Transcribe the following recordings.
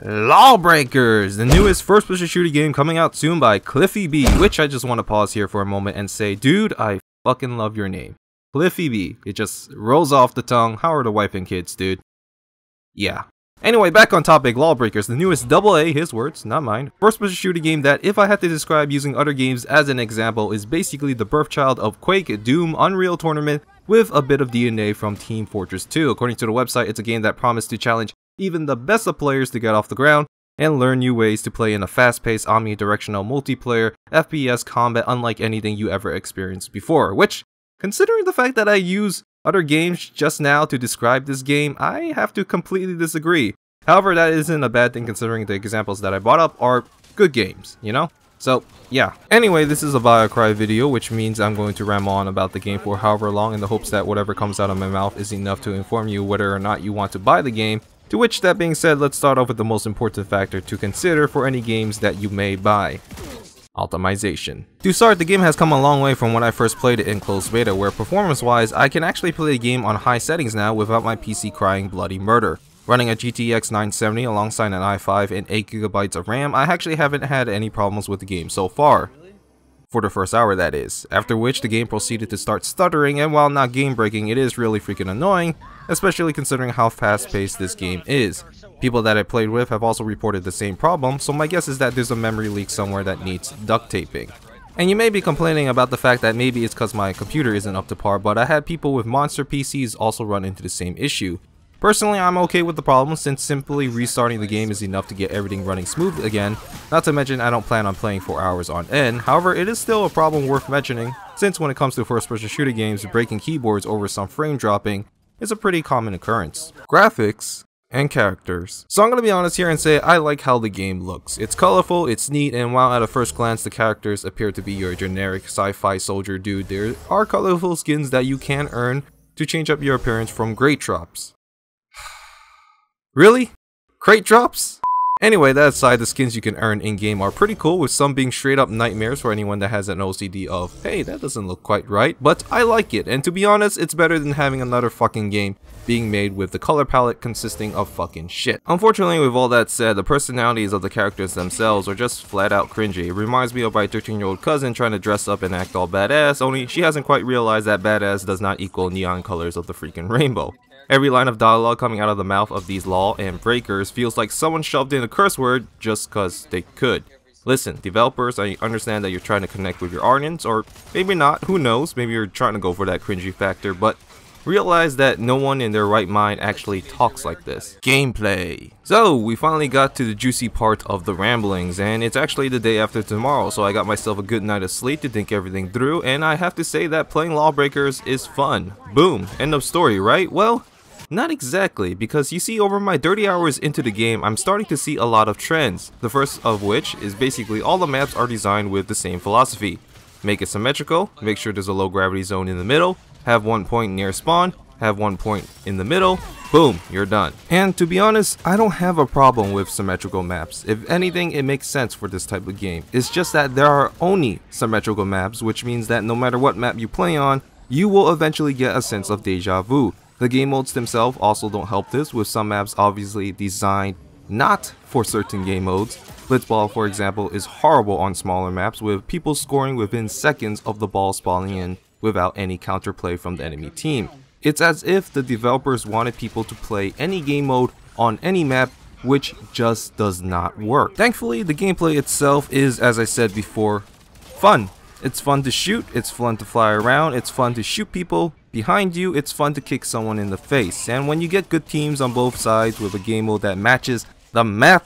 Lawbreakers, the newest first-person shooter game coming out soon by Cliffy B, which I just want to pause here for a moment and say, dude, I fucking love your name. Cliffy B. It just rolls off the tongue. How are the wife and kids, dude? Yeah. Anyway, back on topic, Lawbreakers, the newest AA, his words, not mine, first-person shooter game that, if I had to describe using other games as an example, is basically the birthchild of Quake, Doom, Unreal Tournament, with a bit of DNA from Team Fortress 2. According to the website, it's a game that promised to challenge even the best of players to get off the ground and learn new ways to play in a fast-paced, omnidirectional multiplayer FPS combat unlike anything you ever experienced before, which, considering the fact that I use other games just now to describe this game, I have to completely disagree. However, that isn't a bad thing considering the examples that I brought up are good games, you know? So, yeah. Anyway, this is a Biocry video, which means I'm going to ramble on about the game for however long in the hopes that whatever comes out of my mouth is enough to inform you whether or not you want to buy the game. To which, that being said, let's start off with the most important factor to consider for any games that you may buy. Optimization. To start, the game has come a long way from when I first played it in closed beta, where performance-wise, I can actually play the game on high settings now without my PC crying bloody murder. Running a GTX 970 alongside an i5 and 8GB of RAM, I actually haven't had any problems with the game so far. For the first hour, that is. After which, the game proceeded to start stuttering, and while not game-breaking, it is really freaking annoying, especially considering how fast-paced this game is. People that I played with have also reported the same problem, so my guess is that there's a memory leak somewhere that needs duct taping. And you may be complaining about the fact that maybe it's because my computer isn't up to par, but I had people with monster PCs also run into the same issue. Personally, I'm okay with the problem since simply restarting the game is enough to get everything running smooth again, not to mention I don't plan on playing for hours on end. However, it is still a problem worth mentioning, since when it comes to first-person shooter games, breaking keyboards over some frame dropping is a pretty common occurrence. Graphics and characters. So I'm gonna be honest here and say I like how the game looks. It's colorful, it's neat, and while at a first glance the characters appear to be your generic sci-fi soldier dude, there are colorful skins that you can earn to change up your appearance from crate drops. Really? Crate drops? Anyway, that aside, the skins you can earn in-game are pretty cool, with some being straight up nightmares for anyone that has an OCD of, hey, that doesn't look quite right, but I like it, and to be honest, it's better than having another fucking game being made with the color palette consisting of fucking shit. Unfortunately, with all that said, the personalities of the characters themselves are just flat out cringy. It reminds me of my 13-year-old cousin trying to dress up and act all badass, only she hasn't quite realized that badass does not equal neon colors of the freaking rainbow. Every line of dialogue coming out of the mouth of these law and breakers feels like someone shoved in a curse word just cause they could. Listen, developers, I understand that you're trying to connect with your audience, or maybe not, who knows, maybe you're trying to go for that cringy factor, but realize that no one in their right mind actually talks like this. Gameplay. So, we finally got to the juicy part of the ramblings, and it's actually the day after tomorrow, so I got myself a good night of sleep to think everything through, and I have to say that playing Lawbreakers is fun. Boom. End of story, right? Well, not exactly, because you see, over my 30 hours into the game, I'm starting to see a lot of trends. The first of which is basically all the maps are designed with the same philosophy. Make it symmetrical, make sure there's a low gravity zone in the middle, have one point near spawn, have one point in the middle, boom, you're done. And to be honest, I don't have a problem with symmetrical maps. If anything, it makes sense for this type of game. It's just that there are only symmetrical maps, which means that no matter what map you play on, you will eventually get a sense of deja vu. The game modes themselves also don't help this, with some maps obviously designed not for certain game modes. Blitzball, for example, is horrible on smaller maps, with people scoring within seconds of the ball spawning in without any counterplay from the enemy team. It's as if the developers wanted people to play any game mode on any map, which just does not work. Thankfully, the gameplay itself is, as I said before, fun. It's fun to shoot, it's fun to fly around, it's fun to shoot people behind you, it's fun to kick someone in the face. And when you get good teams on both sides with a game mode that matches the map,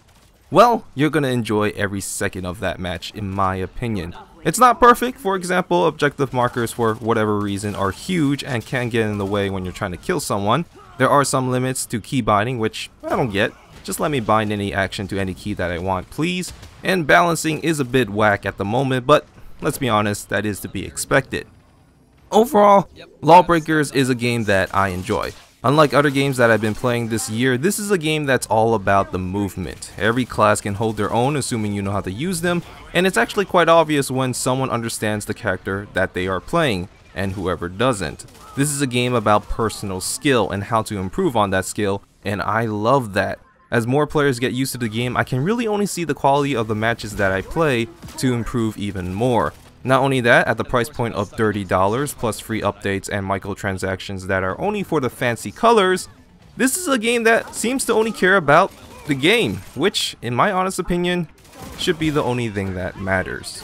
well, you're gonna enjoy every second of that match, in my opinion. It's not perfect. For example, objective markers for whatever reason are huge and can get in the way when you're trying to kill someone. There are some limits to key binding, which I don't get. Just let me bind any action to any key that I want, please. And balancing is a bit whack at the moment, but let's be honest, that is to be expected. Overall, Lawbreakers is a game that I enjoy. Unlike other games that I've been playing this year, this is a game that's all about the movement. Every class can hold their own, assuming you know how to use them, and it's actually quite obvious when someone understands the character that they are playing, and whoever doesn't. This is a game about personal skill and how to improve on that skill, and I love that. As more players get used to the game, I can really only see the quality of the matches that I play to improve even more. Not only that, at the price point of $30 plus free updates and microtransactions that are only for the fancy colors, this is a game that seems to only care about the game, which, in my honest opinion, should be the only thing that matters.